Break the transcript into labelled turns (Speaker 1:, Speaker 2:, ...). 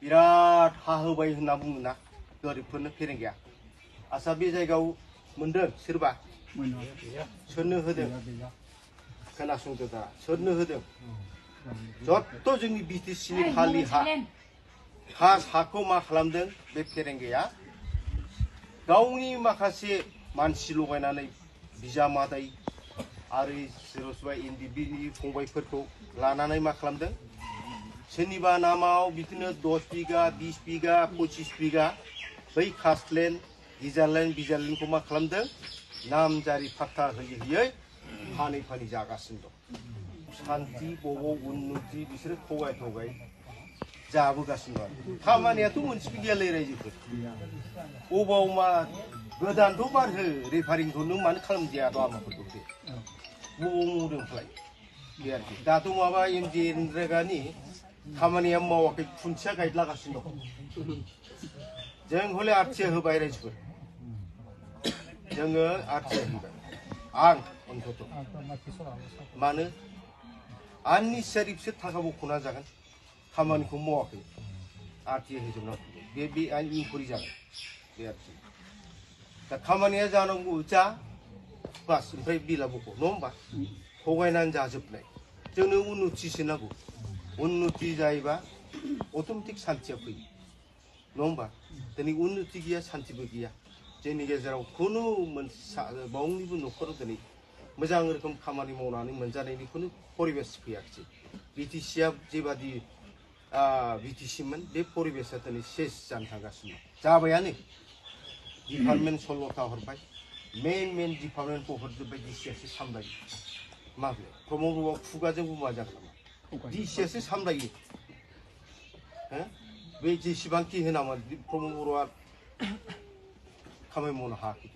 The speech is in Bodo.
Speaker 1: बिराद हा होबाय होनना बुङोना गोरिबफोरनो फेरेंगाया आसा बे जायगायाव मोनदों सोरबा सोरनो होदों खोनासंदो दा सोरनो होदों जत्त' जोंनि बिटिसिनि खालि हा हाखौ मा खालामदों बे फेरेंगाया गावनि माखासे मानसि लगायनानै बिजामादै आरो सोरबा सोरबा एनडिबिनि फंबायफोरखौ लानानै मा खालामदों सोरनिबा नामाव बिदिनो 10 बिगा 20 बिगा 25 बिगा बै कास्टलेण्ड गिजारलेण्ड बिजारलेण्डखौ मा खालामदों नामजारि फाट्टा होयै होयै फानै फानै जागासिनो दं शान्ति बबाव उन्नति बिसोरो थगाय थगाय जाबोगासिनो दं खामानियाथ' मोनसेबो गैयालै रायजोफोर अबाव मा गोदानथ' बारहो रेफारिंखौ नों मानो खालामजाया लामाफोरखौ दे बबाव मावदों फालाय बे आरोखि दाथ' माबा एमजे रेगानि खामानिया मावाखै खुन्थिया गायलागासिनो दं जों हले आरथिया होबाय रायजोफोर जोङो आरथिया होबाय आं अन्तत मानो आननिसारि बिसोर थाखा बख'ना जागोन खामानिखौ मावाखै आरथिया होजोबना बे इनकुवारि जागोन बे आरोखि दा खामानिया जानांगौ जा बास ओमफ्राय बिला बख' नङा होमबा थगायनानै जाजोबनाय जोंनो उन्नतिसो नांगौ उन्नति जायोबा अट'मेटिक सान्थिया फैयो नङा होमबा दिनै उन्नति गैया सान्थिबो गैया जोंनि गेजेराव खुनु बावनिबो न'खराव दिनै मोजां रोखोम खामानि मावनानै मोनजानायनि खुनु परिबेस फैयाखिसै बिटिसिया जेबादि बिटिसिमोन बे परिबेसा दिनै सेस जानो थांगासिनो जाबायानो डिपार्टमेन्ट 16टा हरबाय मेन डिपार्टमेन्टखौ हरजोब्बाय डिसियासो सामलायो माबे प्रमद बर'आ खुगाजों बुंबा जागोन नामा डिसियासो सामलायो बे जेसेबांखि होनामोन प्रमद बर'आ खामानि मावनो हायाखै